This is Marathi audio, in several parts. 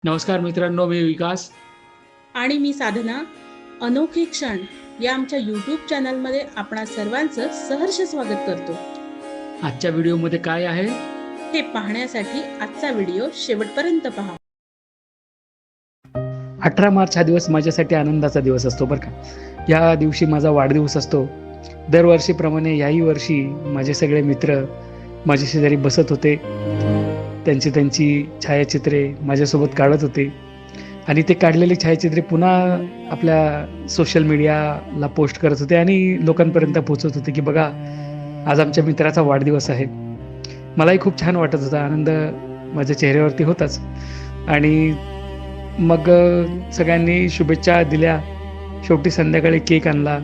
नमस्कार मित्रांनो, मी विकास. आणि मी साधना. अनोखे क्षण या आमच्या यूट्यूब चॅनलमध्ये आपणा सर्वांचं सहर्ष स्वागत करतो. आजच्या व्हिडिओमध्ये काय आहे? हे पाहण्यासाठी आजचा व्हिडिओ शेवटपर्यंत पहा. 18 मार्च हा दिवस माझ्यासाठी आनंदाचा दिवस असतो बरं का. या दिवशी माझा वाढदिवस असतो. दरवर्षीप्रमाणे याही वर्षी माझे सगळे मित्र माझ्या शेजारी बसत होते. त्यांची छायाचित्रे माझ्यासोबत काढत होते आणि ते काढलेली छायाचित्रे पुन्हा आपल्या सोशल मीडियाला पोस्ट करत होते आणि लोकांपर्यंत पोहोचत होते की बघा, आज आमच्या मित्राचा वाढदिवस आहे. मलाही खूप छान वाटत होता, आनंद माझ्या चेहऱ्यावरती होताच. आणि मग सगळ्यांनी शुभेच्छा दिल्या. शेवटी संध्याकाळी केक आणला.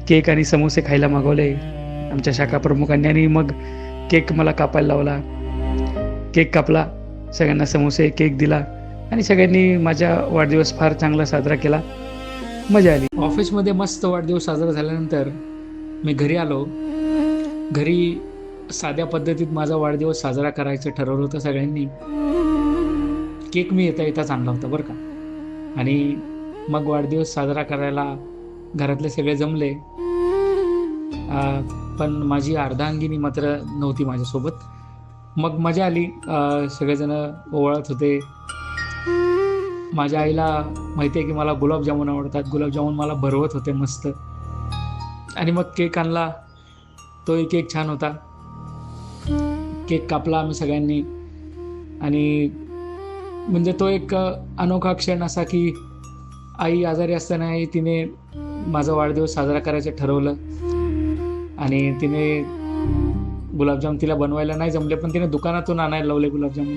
केक आणि समोसे खायला मागवले आमच्या शाखा प्रमुखांनी आणि मग केक मला कापायला लावला. केक कापला, सगळ्यांना समोसे केक दिला आणि सगळ्यांनी माझा वाढदिवस फार चांगला साजरा केला. मजा आली. ऑफिसमध्ये मस्त वाढदिवस साजरा झाल्यानंतर मी घरी आलो. घरी साध्या पद्धतीत माझा वाढदिवस साजरा करायचं ठरवलं होतं सगळ्यांनी. केक मी येताच आणला होता बरं का. आणि मग वाढदिवस साजरा करायला घरातले सगळे जमले. पण माझी अर्धांगिनी मात्र नव्हती माझ्यासोबत. मग मजा आली. सगळेजण ओवाळत होते. माझ्या आईला माहिती आहे की मला गुलाबजामुन आवडतात. गुलाबजामुन मला भरवत होते मस्त. आणि मग केक आणला. तोही केक छान होता. केक कापला आम्ही सगळ्यांनी. आणि म्हणजे तो एक अनोखा क्षण असा की आई आजारी असतानाही तिने माझा वाढदिवस साजरा करायचं ठरवलं. आणि तिने गुलाबजाम तिला बनवायला नाही जमले, पण तिने दुकानातून आणायला लावले गुलाबजामुन.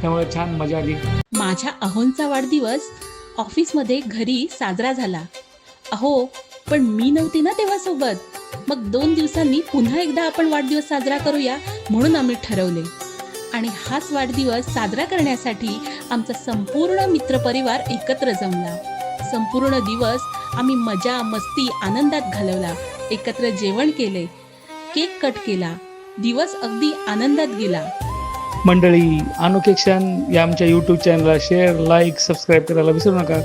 त्यामुळे छान मजा आली. माझ्या अहोंचा वाढदिवस ऑफिसमध्ये घरी साजरा झाला. अहो, पण मी नव्हती ना तेव्हा सोबत. मग 2 दिवसांनी पुन्हा एकदा आपण वाढदिवस साजरा करूया म्हणून आम्ही ठरवले. आणि हाच वाढदिवस साजरा करण्यासाठी आमचा संपूर्ण मित्रपरिवार एकत्र जमला. संपूर्ण दिवस आम्ही मजा मस्ती आनंदात घालवला. एकत्र जेवण केले, केक कट केला. दिवस अगदी आनंदात गेला. मंडळी, अनोखे क्षण या आमच्या यूट्यूब चॅनलला शेअर, लाईक, सबस्क्राईब करायला विसरू नका.